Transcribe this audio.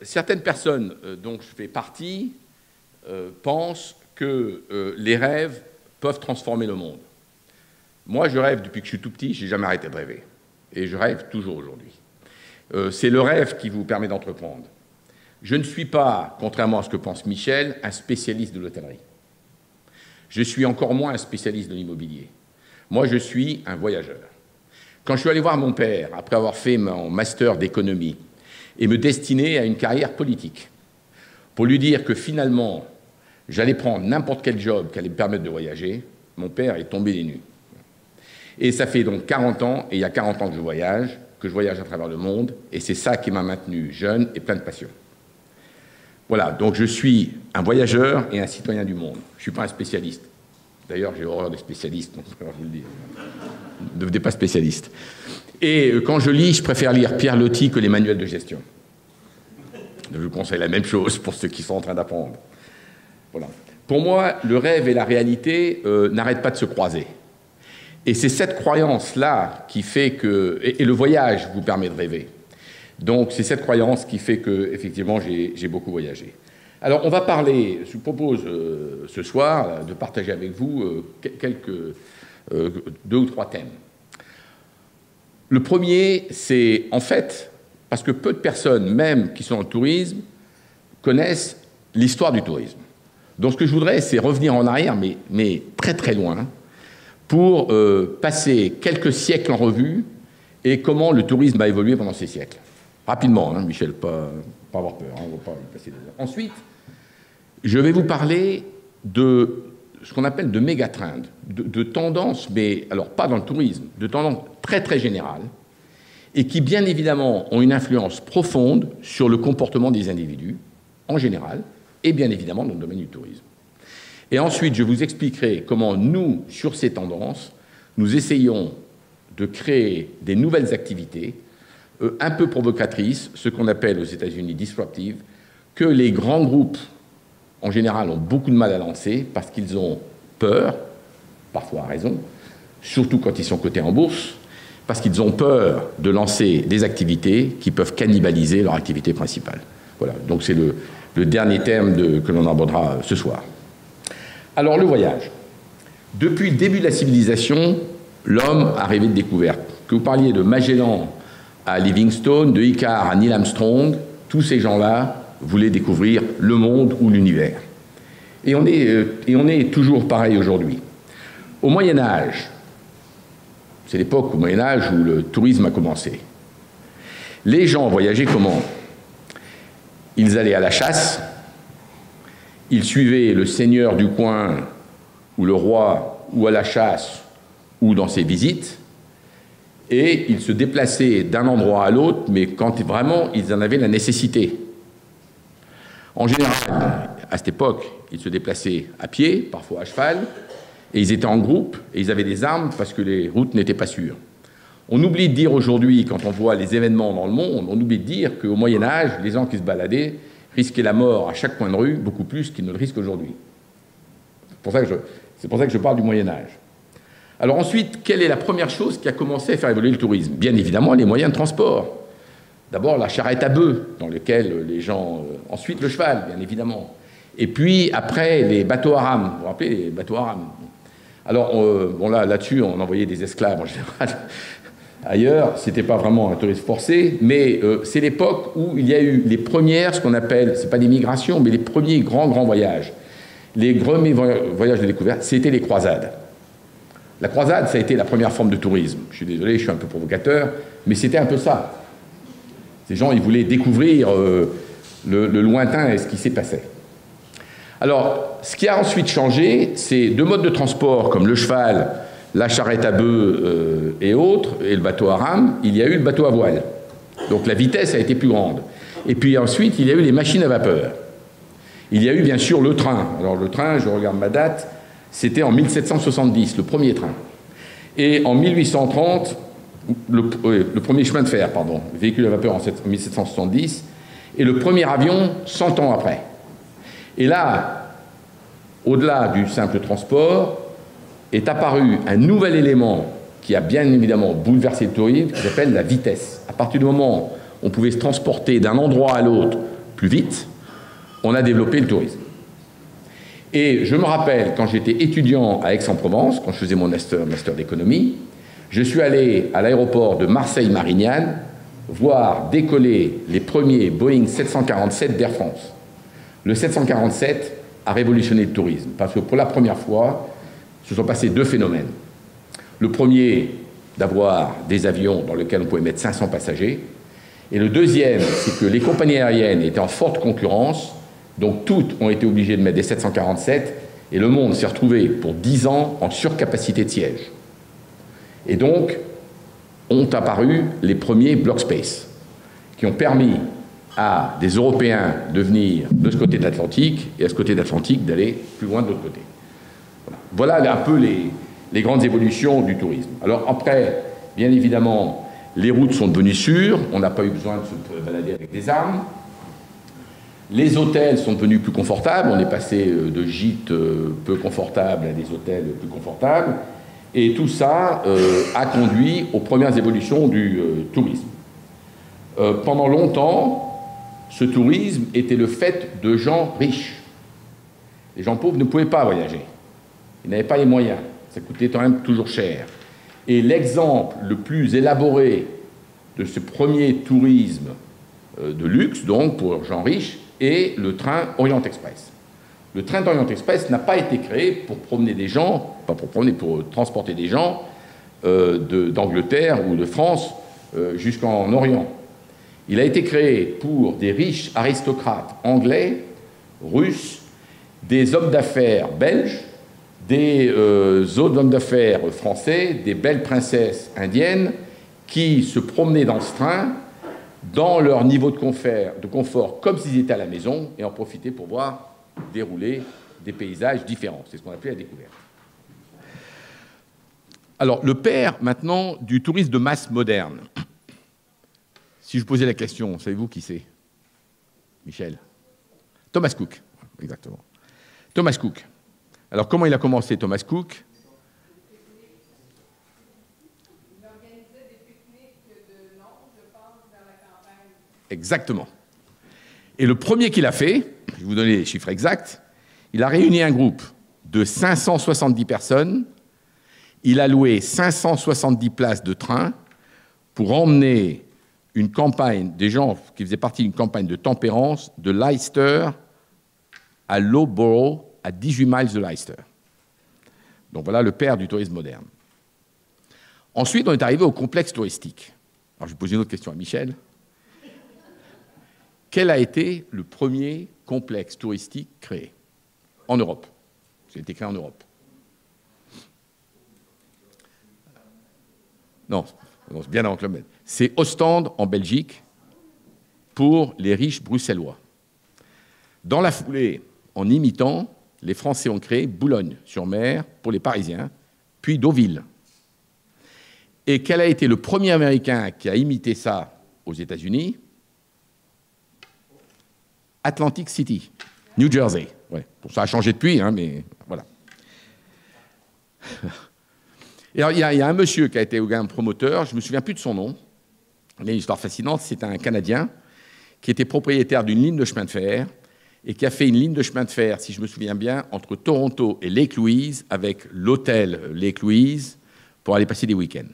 certaines personnes dont je fais partie pensent que les rêves peuvent transformer le monde. Moi, je rêve depuis que je suis tout petit, je n'ai jamais arrêté de rêver. Et je rêve toujours aujourd'hui. C'est le rêve qui vous permet d'entreprendre. Je ne suis pas, contrairement à ce que pense Michel, un spécialiste de l'hôtellerie. Je suis encore moins un spécialiste de l'immobilier. Moi, je suis un voyageur. Quand je suis allé voir mon père, après avoir fait mon master d'économie, et me destiner à une carrière politique, pour lui dire que finalement, j'allais prendre n'importe quel job qui allait me permettre de voyager, mon père est tombé des nues. Et ça fait donc 40 ans, et il y a 40 ans que je voyage à travers le monde, et c'est ça qui m'a maintenu jeune et plein de passion. Voilà, donc je suis un voyageur et un citoyen du monde. Je ne suis pas un spécialiste. D'ailleurs, j'ai horreur des spécialistes, donc je vous le dire. Ne devenez pas spécialiste. Et quand je lis, je préfère lire Pierre Loti que les manuels de gestion. Je vous conseille la même chose pour ceux qui sont en train d'apprendre. Voilà. Pour moi, le rêve et la réalité n'arrêtent pas de se croiser. Et c'est cette croyance-là qui fait que... Et le voyage vous permet de rêver. Donc c'est cette croyance qui fait que, effectivement, j'ai beaucoup voyagé. Alors on va parler, je vous propose ce soir de partager avec vous deux ou trois thèmes. Le premier, c'est en fait, parce que peu de personnes, même qui sont dans le tourisme, connaissent l'histoire du tourisme. Donc ce que je voudrais, c'est revenir en arrière, mais très très loin, pour passer quelques siècles en revue et comment le tourisme a évolué pendant ces siècles. Rapidement, hein, Michel, pas avoir peur, hein, on va pas y passer des heures. Ensuite, je vais vous parler de ce qu'on appelle de méga-trends, de tendances, mais alors pas dans le tourisme, de tendances très très générales, et qui bien évidemment ont une influence profonde sur le comportement des individus, en général, et bien évidemment dans le domaine du tourisme. Et ensuite, je vous expliquerai comment nous, sur ces tendances, nous essayons de créer des nouvelles activités un peu provocatrices, ce qu'on appelle aux États-Unis disruptives, que les grands groupes, en général, ont beaucoup de mal à lancer parce qu'ils ont peur, parfois à raison, surtout quand ils sont cotés en bourse, parce qu'ils ont peur de lancer des activités qui peuvent cannibaliser leur activité principale. Voilà, donc c'est le dernier thème que l'on abordera ce soir. Alors, le voyage. Depuis le début de la civilisation, l'homme a rêvé de découverte. Que vous parliez de Magellan à Livingstone, de Icare à Neil Armstrong, tous ces gens-là voulaient découvrir le monde ou l'univers. Et on est toujours pareil aujourd'hui. Au Moyen-Âge, c'est l'époque au Moyen-Âge où le tourisme a commencé. Les gens voyageaient comment? Ils allaient à la chasse, ils suivaient le seigneur du coin ou le roi, ou à la chasse, ou dans ses visites, et ils se déplaçaient d'un endroit à l'autre, mais quand vraiment ils en avaient la nécessité. En général, à cette époque, ils se déplaçaient à pied, parfois à cheval, et ils étaient en groupe, et ils avaient des armes parce que les routes n'étaient pas sûres. On oublie de dire aujourd'hui, quand on voit les événements dans le monde, on oublie de dire qu'au Moyen-Âge, les gens qui se baladaient risquaient la mort à chaque coin de rue, beaucoup plus qu'ils ne le risquent aujourd'hui. C'est pour ça que je parle du Moyen-Âge. Alors ensuite, quelle est la première chose qui a commencé à faire évoluer le tourisme? Bien évidemment, les moyens de transport. D'abord, la charrette à bœufs, dans lequel les gens... ensuite, le cheval, bien évidemment. Et puis, après, les bateaux à rames. Vous vous rappelez, les bateaux à rames? Alors, bon, là-dessus, on envoyait des esclaves, en général. Ailleurs, ce n'était pas vraiment un tourisme forcé, mais c'est l'époque où il y a eu les premières, ce qu'on appelle, ce n'est pas des migrations, mais les premiers grands voyages. Les premiers voyages de découverte, c'était les croisades. La croisade, ça a été la première forme de tourisme. Je suis désolé, je suis un peu provocateur, mais c'était un peu ça. Ces gens, ils voulaient découvrir le lointain et ce qui s'y passait. Alors, ce qui a ensuite changé, c'est deux modes de transport, comme le cheval, la charrette à bœufs et autres, et le bateau à rame. Il y a eu le bateau à voile. Donc la vitesse a été plus grande. Et puis ensuite, il y a eu les machines à vapeur. Il y a eu bien sûr le train. Alors le train, je regarde ma date, c'était en 1770, le premier train. Et en 1830, le premier chemin de fer, pardon, le véhicule à vapeur en 1770, et le premier avion 100 ans après. Et là, au-delà du simple transport, est apparu un nouvel élément qui a bien évidemment bouleversé le tourisme, qui s'appelle la vitesse. À partir du moment où on pouvait se transporter d'un endroit à l'autre plus vite, on a développé le tourisme. Et je me rappelle, quand j'étais étudiant à Aix-en-Provence, quand je faisais mon master d'économie, je suis allé à l'aéroport de Marseille-Marignane voir décoller les premiers Boeing 747 d'Air France. Le 747 a révolutionné le tourisme, parce que pour la première fois, se sont passés deux phénomènes. Le premier, d'avoir des avions dans lesquels on pouvait mettre 500 passagers. Et le deuxième, c'est que les compagnies aériennes étaient en forte concurrence, donc toutes ont été obligées de mettre des 747, et le monde s'est retrouvé pour 10 ans en surcapacité de sièges. Et donc, ont apparu les premiers block space, qui ont permis à des Européens de venir de ce côté de l'Atlantique, et à ce côté de l'Atlantique d'aller plus loin de l'autre côté. Voilà un peu les grandes évolutions du tourisme. Alors après, bien évidemment, les routes sont devenues sûres, on n'a pas eu besoin de se balader avec des armes. Les hôtels sont devenus plus confortables, on est passé de gîtes peu confortables à des hôtels plus confortables, et tout ça a conduit aux premières évolutions du tourisme. Pendant longtemps, ce tourisme était le fait de gens riches. Les gens pauvres ne pouvaient pas voyager, ils n'avaient pas les moyens, ça coûtait quand même toujours cher. Et l'exemple le plus élaboré de ce premier tourisme de luxe, donc pour gens riches, est le train Orient Express. Le train d'Orient Express n'a pas été créé pour promener des gens, pas pour promener, pour transporter des gens d'Angleterre ou de France jusqu'en Orient. Il a été créé pour des riches aristocrates anglais, russes, des hommes d'affaires belges, des autres hommes d'affaires français, des belles princesses indiennes qui se promenaient dans ce train dans leur niveau de confort comme s'ils étaient à la maison et en profitaient pour voir dérouler des paysages différents. C'est ce qu'on appelait la découverte. Alors, le père, maintenant, du tourisme de masse moderne. Si je vous posais la question, savez-vous qui c'est? Michel? Thomas Cook, exactement. Thomas Cook. Alors, comment il a commencé, Thomas Cook? Il organisait des pique-niques de Londres, je pense, vers la campagne. Exactement. Et le premier qu'il a fait, je vais vous donner les chiffres exacts, il a réuni un groupe de 570 personnes, il a loué 570 places de train pour emmener une campagne, des gens qui faisaient partie d'une campagne de tempérance de Leicester à Loughborough, à 18 miles de Leicester. Donc voilà le père du tourisme moderne. Ensuite, on est arrivé au complexe touristique. Alors je vais poser une autre question à Michel. Quel a été le premier complexe touristique créé en Europe? Ça a été créé en Europe. Non, c'est bien avant Club Med. C'est Ostende, en Belgique, pour les riches bruxellois. Dans la foulée, en imitant, les Français ont créé Boulogne-sur-Mer pour les Parisiens, puis Deauville. Et quel a été le premier Américain qui a imité ça aux États-Unis? Atlantic City, New Jersey. Ouais. Bon, ça a changé depuis, hein, mais voilà. Et alors, il y a un monsieur qui a été un promoteur, je ne me souviens plus de son nom, mais une histoire fascinante, c'est un Canadien qui était propriétaire d'une ligne de chemin de fer et qui a fait une ligne de chemin de fer, si je me souviens bien, entre Toronto et Lake Louise, avec l'hôtel Lake Louise, pour aller passer des week-ends.